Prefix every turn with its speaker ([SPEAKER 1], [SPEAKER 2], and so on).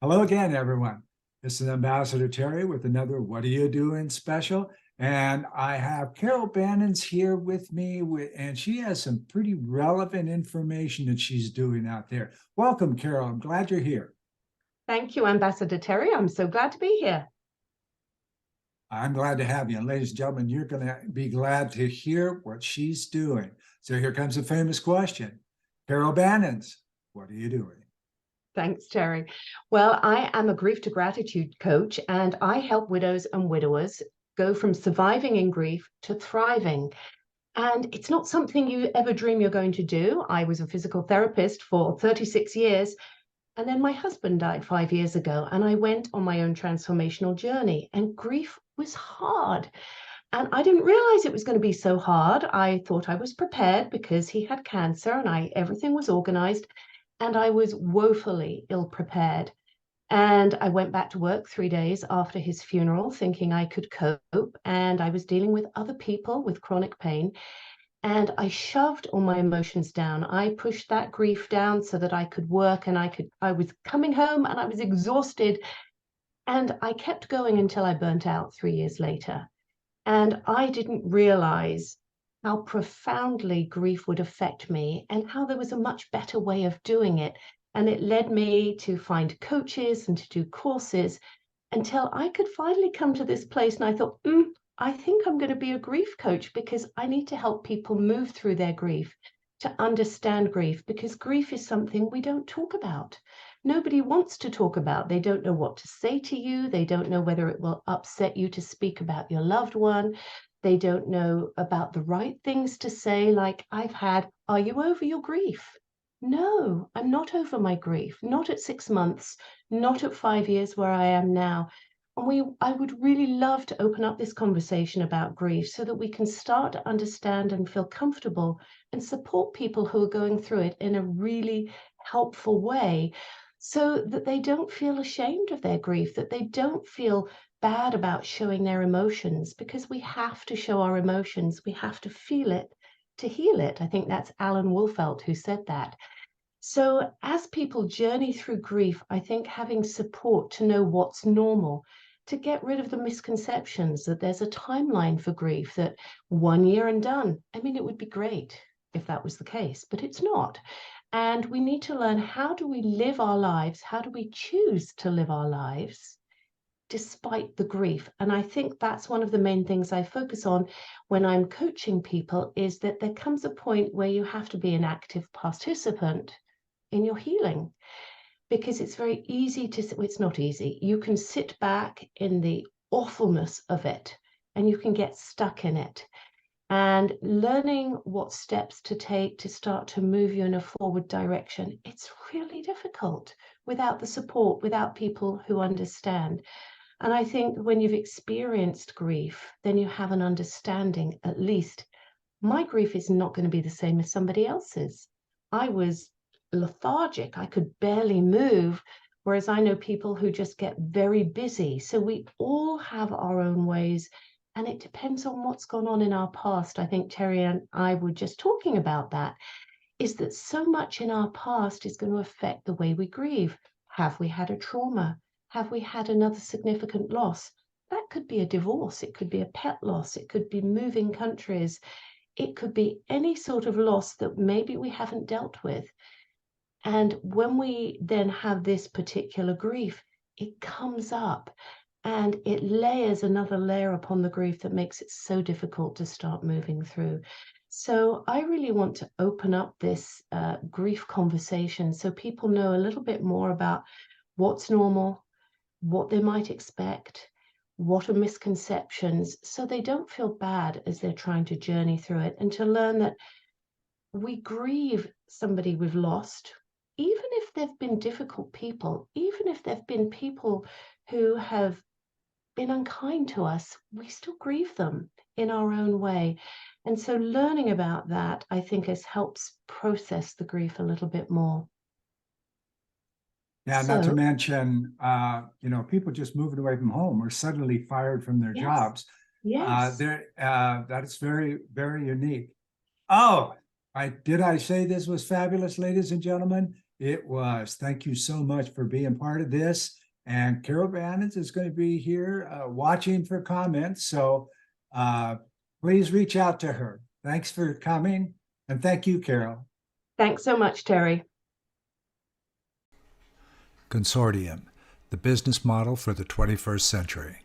[SPEAKER 1] Hello again, everyone. This is Ambassador Terry with another What Are You Doing special. And I have Carol Banens here with me, and she has some pretty relevant information that she's doing out there. Welcome, Carol. I'm glad you're here.
[SPEAKER 2] Thank you, Ambassador Terry. I'm so glad to be here.
[SPEAKER 1] I'm glad to have you. And ladies and gentlemen, you're going to be glad to hear what she's doing. So here comes the famous question. Carol Banens, what are you doing?
[SPEAKER 2] Thanks, Terry. Well, I am a grief to gratitude coach, and I help widows and widowers go from surviving in grief to thriving. And it's not something you ever dream you're going to do. I was a physical therapist for 36 years, and then my husband died 5 years ago, and I went on my own transformational journey, and grief was hard. And I didn't realize it was going to be so hard. I thought I was prepared because he had cancer and everything was organized, and I was woefully ill prepared. And I went back to work 3 days after his funeral, thinking I could cope. And I was dealing with other people with chronic pain. And I shoved all my emotions down. I pushed that grief down so that I could work, and I was coming home and I was exhausted. And I kept going until I burnt out 3 years later. And I didn't realize how profoundly grief would affect me and how there was a much better way of doing it. And it led me to find coaches and to do courses until I could finally come to this place. And I thought, I think I'm going to be a grief coach because I need to help people move through their grief, to understand grief, because grief is something we don't talk about. Nobody wants to talk about. They don't know what to say to you. They don't know whether it will upset you to speak about your loved one. They don't know about the right things to say, like I've had, are you over your grief? No, I'm not over my grief, not at 6 months, not at 5 years where I am now. And I would really love to open up this conversation about grief so that we can start to understand and feel comfortable and support people who are going through it in a really helpful way, so that they don't feel ashamed of their grief, that they don't feel bad about showing their emotions, because we have to show our emotions. We have to feel it to heal it. I think that's Alan Wolfelt who said that. So as people journey through grief, I think having support to know what's normal, to get rid of the misconceptions that there's a timeline for grief, that 1 year and done. I mean, it would be great if that was the case, but it's not. And we need to learn, how do we live our lives? How do we choose to live our lives despite the grief? And I think that's one of the main things I focus on when I'm coaching people, is that there comes a point where you have to be an active participant in your healing, because it's very easy to, it's not easy. You can sit back in the awfulness of it and you can get stuck in it. And learning what steps to take to start to move you in a forward direction, it's really difficult without the support, without people who understand. And I think when you've experienced grief, then you have an understanding. At least my grief is not going to be the same as somebody else's. I was lethargic. I could barely move, whereas I know people who just get very busy. So we all have our own ways, and it depends on what's gone on in our past. I think Terry and I were just talking about that, is that so much in our past is going to affect the way we grieve. Have we had a trauma? Have we had another significant loss? That could be a divorce. It could be a pet loss. It could be moving countries. It could be any sort of loss that maybe we haven't dealt with. And when we then have this particular grief, it comes up and it layers another layer upon the grief that makes it so difficult to start moving through. So I really want to open up this grief conversation so people know a little bit more about what's normal, what they might expect, what are misconceptions, so they don't feel bad as they're trying to journey through it, and to learn that we grieve somebody we've lost, even if they've been difficult people, even if they've been people who have been unkind to us, we still grieve them in our own way. And so learning about that, I think, helps process the grief a little bit more.
[SPEAKER 1] Yeah, not to mention, people just moving away from home or suddenly fired from their
[SPEAKER 2] Yes,
[SPEAKER 1] jobs.
[SPEAKER 2] yes.
[SPEAKER 1] That is very, very unique. Oh, I say this was fabulous, ladies and gentlemen. It was. Thank you so much for being part of this. And Carol Banens is going to be here watching for comments. So please reach out to her. Thanks for coming. And thank you, Carol.
[SPEAKER 2] Thanks so much, Terry.
[SPEAKER 3] Consortium, the business model for the 21st century.